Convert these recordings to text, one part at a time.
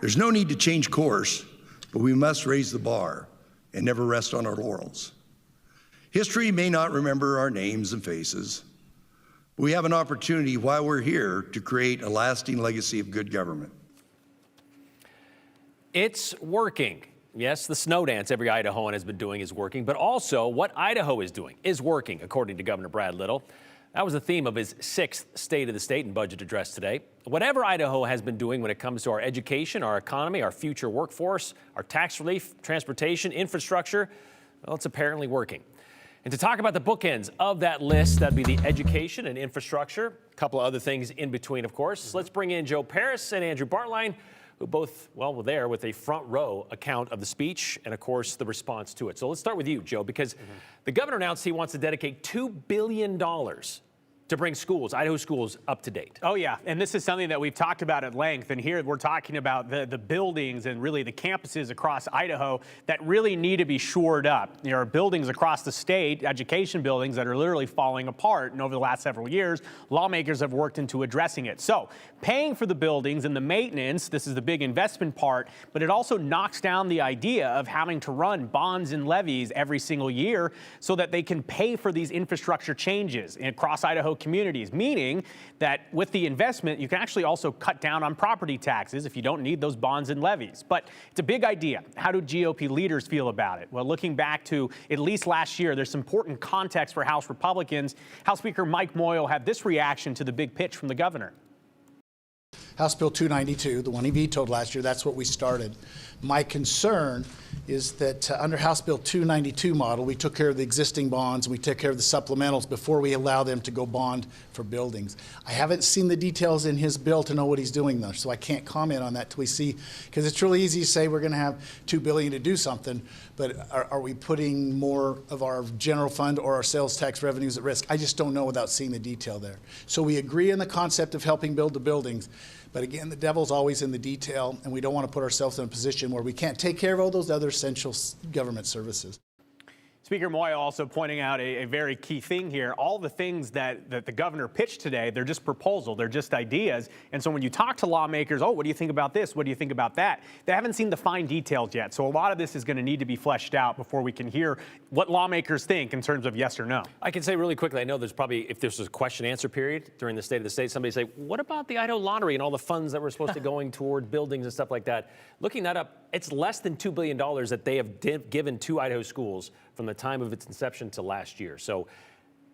There's no need to change course, but we must raise the bar and never rest on our laurels. History may not remember our names and faces, but we have an opportunity while we're here to create a lasting legacy of good government. It's working. Yes, the snow dance every Idahoan has been doing is working, but also what Idaho is doing is working, according to Governor Brad Little. That was the theme of his 6th State of the State and budget address today. Whatever Idaho has been doing when it comes to our education, our economy, our future workforce, our tax relief, transportation, infrastructure, well, it's apparently working. And to talk about the bookends of that list, that'd be the education and infrastructure, a couple of other things in between, of course. Let's bring in Joe Paris and Andrew Bartline, who both, well, were there with a front row account of the speech and, of course, the response to it. So let's start with you, Joe, because the governor announced he wants to dedicate $2 billion to bring schools, Idaho schools, up to date. Oh, yeah. And this is something that we've talked about at length. And here we're talking about the buildings and really the campuses across Idaho that really need to be shored up. There are buildings across the state, education buildings, that are literally falling apart. And over the last several years, lawmakers have worked into addressing it. So paying for the buildings and the maintenance, this is the big investment part, but it also knocks down the idea of having to run bonds and levies every single year so that they can pay for these infrastructure changes across Idaho communities, meaning that with the investment, you can actually also cut down on property taxes if you don't need those bonds and levies. But it's a big idea. How do GOP leaders feel about it? Well, looking back to at least last year, there's some important context for House Republicans. House Speaker Mike Moyle had this reaction to the big pitch from the governor. House Bill 292, the one he vetoed last year, that's what we started. My concern is that under House Bill 292 model, we took care of the existing bonds, we took care of the supplementals before we allow them to go bond for buildings. I haven't seen the details in his bill to know what he's doing though, so I can't comment on that till we see, because it's really easy to say we're going to have $2 billion to do something, but are we putting more of our general fund or our sales tax revenues at risk? I just don't know without seeing the detail there. So we agree on the concept of helping build the buildings, but again, the devil's always in the detail, and we don't want to put ourselves in a position where we can't take care of all those other essential government services. Speaker Moyle also pointing out a very key thing here. All the things that the governor pitched today, they're just proposal, they're just ideas. And so when you talk to lawmakers, oh, what do you think about this? What do you think about that? They haven't seen the fine details yet. So a lot of this is going to need to be fleshed out before we can hear what lawmakers think in terms of yes or no. I can say really quickly, I know there's probably, if there's a question answer period during the State of the State, somebody say, what about the Idaho lottery and all the funds that were supposed to going toward buildings and stuff like that? Looking that up, it's less than $2 billion that they have given to Idaho schools from the time of its inception to last year. So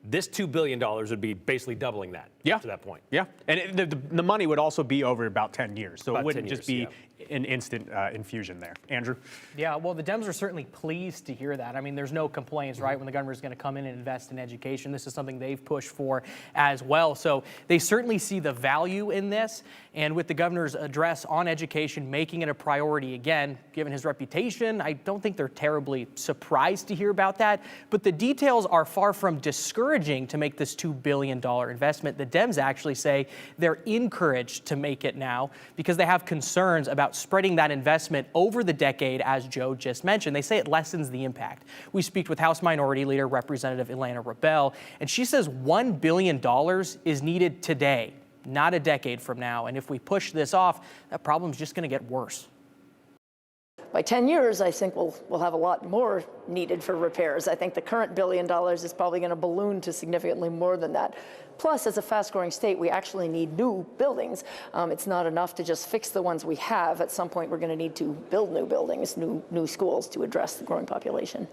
this $2 billion would be basically doubling that up to that point. Yeah, and the money would also be over about 10 years. So about it wouldn't years, just be an instant infusion there. Andrew? Yeah, well, the Dems are certainly pleased to hear that. I mean, there's no complaints, right, when the governor is going to come in and invest in education. This is something they've pushed for as well. So they certainly see the value in this. And with the governor's address on education, making it a priority again, given his reputation, I don't think they're terribly surprised to hear about that. But the details are far from discouraging to make this $2 billion investment. The Dems actually say they're encouraged to make it now because they have concerns about spreading that investment over the decade, as Joe just mentioned. They say it lessens the impact. We speak with House Minority Leader Representative Elena Rebell, and she says $1 billion is needed today, not a decade from now. And if we push this off, that problem's just going to get worse. By 10 years, I think we'll have a lot more needed for repairs. I think the current $1 billion is probably going to balloon to significantly more than that. Plus, as a fast-growing state, we actually need new buildings. It's not enough to just fix the ones we have. At some point, we're going to need to build new buildings, new schools to address the growing population.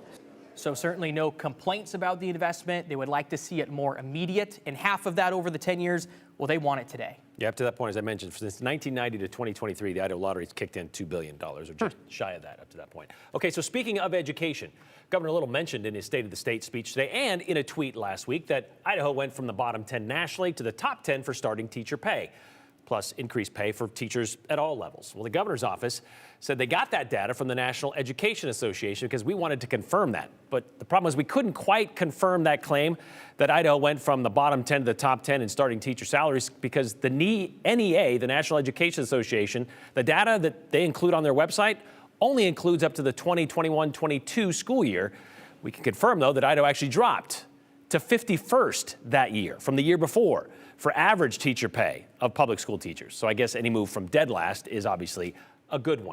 So certainly no complaints about the investment. They would like to see it more immediate, and half of that over the 10 years, well, they want it today. Yeah, up to that point, as I mentioned, since 1990 to 2023, the Idaho lottery's kicked in $2 billion, or just shy of that up to that point. Okay, so speaking of education, Governor Little mentioned in his State of the State speech today and in a tweet last week that Idaho went from the bottom 10 nationally to the top 10 for starting teacher pay, plus increased pay for teachers at all levels. Well, the governor's office said they got that data from the National Education Association because we wanted to confirm that. But the problem is we couldn't quite confirm that claim that Idaho went from the bottom 10 to the top 10 in starting teacher salaries because the NEA, the National Education Association, the data that they include on their website only includes up to the 2021-22 school year. We can confirm, though, that Idaho actually dropped to 51st that year from the year before for average teacher pay of public school teachers. So I guess any move from dead last is obviously a good one.